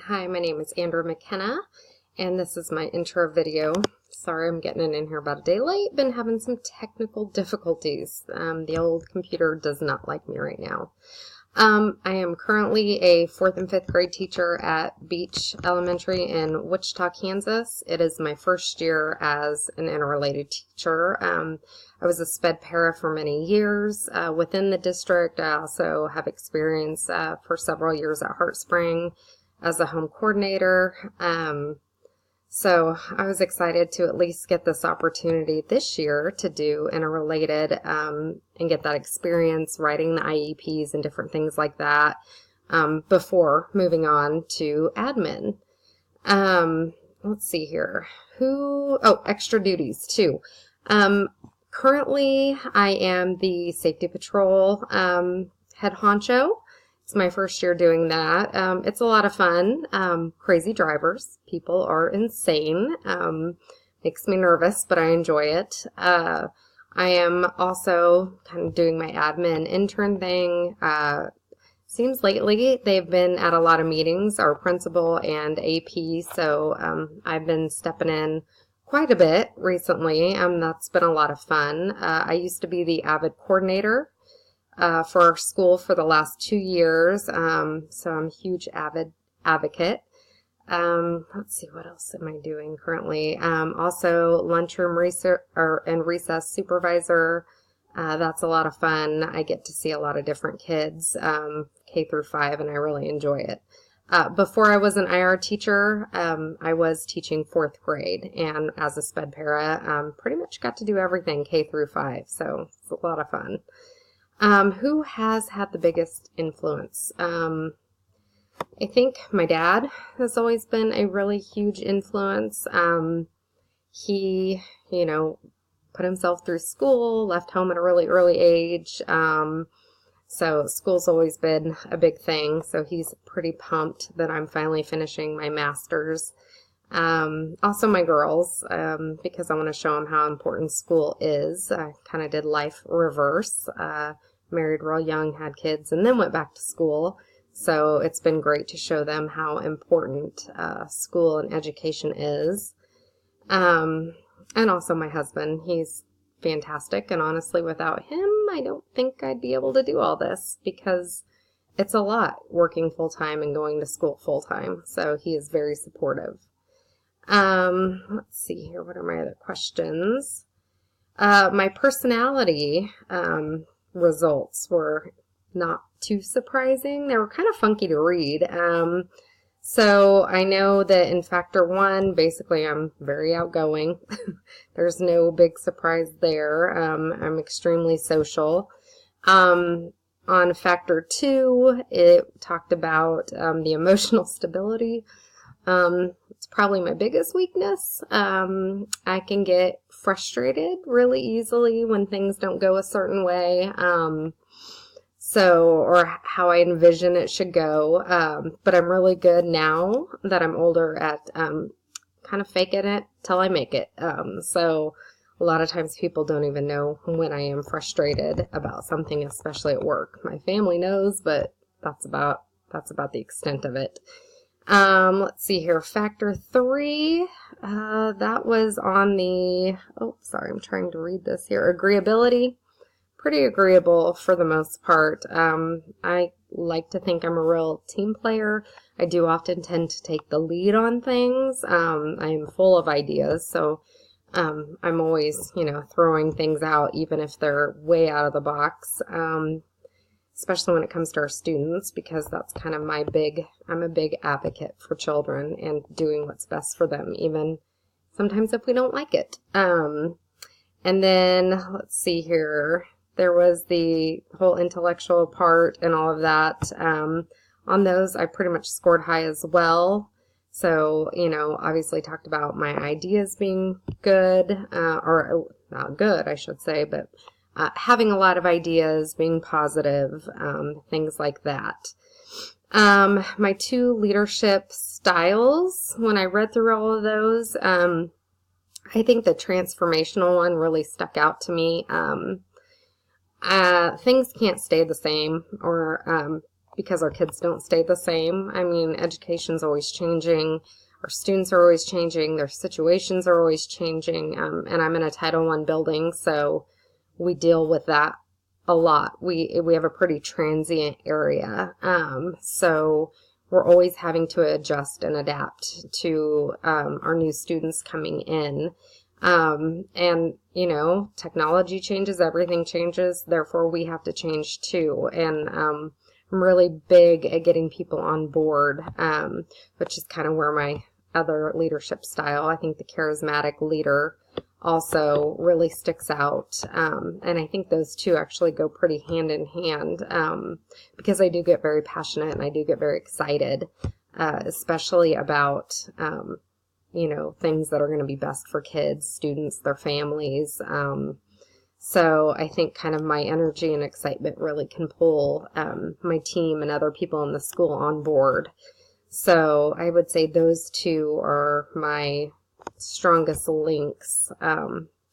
Hi, my name is Andrew McKenna, and this is my intro video. Sorry I'm getting it in here about a day late. Been having some technical difficulties. The old computer does not like me right now. I am currently a 4th and 5th grade teacher at Beach Elementary in Wichita, Kansas. It is my first year as an interrelated teacher. I was a sped para for many years within the district. I also have experience for several years at HeartSpring as a home coordinator. So I was excited to at least get this opportunity this year to do interrelated and get that experience writing the IEPs and different things like that before moving on to admin. Let's see here. Extra duties too. Currently, I am the safety patrol head honcho. It's my first year doing that. It's a lot of fun. Crazy drivers. People are insane. Makes me nervous, but I enjoy it. I am also kind of doing my admin intern thing. Seems lately they've been at a lot of meetings, our principal and AP, so I've been stepping in quite a bit recently. That's been a lot of fun. I used to be the AVID coordinator for our school for the last 2 years, so I'm a huge AVID advocate. Let's see, what else am I doing currently? Also lunchroom and recess supervisor. That's a lot of fun. I get to see a lot of different kids, K through 5, and I really enjoy it. Before I was an IR teacher, I was teaching 4th grade, and as a sped para, pretty much got to do everything K through 5, so it's a lot of fun. Who has had the biggest influence? I think my dad has always been a really huge influence. He, put himself through school, left home at a really early age. So school's always been a big thing. So he's pretty pumped that I'm finally finishing my master's. Also my girls, because I want to show them how important school is. I kind of did life reverse. Married real young, had kids, and then went back to school. So it's been great to show them how important school and education is. And also my husband, he's fantastic. And honestly, without him, I don't think I'd be able to do all this because it's a lot working full-time and going to school full-time. So he is very supportive. Let's see here. What are my other questions? My personality results were not too surprising. They were kind of funky to read. So I know that in Factor 1, basically I'm very outgoing. There's no big surprise there. I'm extremely social. On Factor 2, it talked about the emotional stability. It's probably my biggest weakness. I can get frustrated really easily when things don't go a certain way. Or how I envision it should go. But I'm really good now that I'm older at kind of faking it till I make it. So a lot of times people don't even know when I am frustrated about something, especially at work. My family knows, but that's about the extent of it. Let's see here. Factor 3, that was on the, I'm trying to read this here. Agreeability. Pretty agreeable for the most part. I like to think I'm a real team player. I do often tend to take the lead on things. I am full of ideas, so I'm always, throwing things out, even if they're way out of the box. Especially when it comes to our students, because that's kind of I'm a big advocate for children and doing what's best for them, even sometimes if we don't like it. And then, let's see here, there was the whole intellectual part and all of that. On those, I pretty much scored high as well. So, obviously talked about my ideas being good, or not good, I should say, but having a lot of ideas, being positive, things like that. My 2 leadership styles, when I read through all of those, I think the transformational one really stuck out to me. Things can't stay the same, or because our kids don't stay the same. I mean, education's always changing. Our students are always changing. Their situations are always changing. And I'm in a Title I building, so we deal with that a lot. We have a pretty transient area. So we're always having to adjust and adapt to our new students coming in. And, you know, technology changes, everything changes, therefore we have to change too. And I'm really big at getting people on board, which is kind of where my other leadership style, I think the charismatic leader also really sticks out. And I think those two actually go pretty hand in hand, because I do get very passionate and I do get very excited, especially about, you know, things that are going to be best for kids, students, their families. So I think kind of my energy and excitement really can pull my team and other people in the school on board. So I would say those two are my strongest links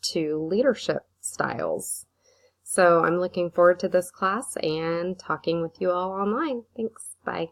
to leadership styles. So I'm looking forward to this class and talking with you all online. Thanks. Bye.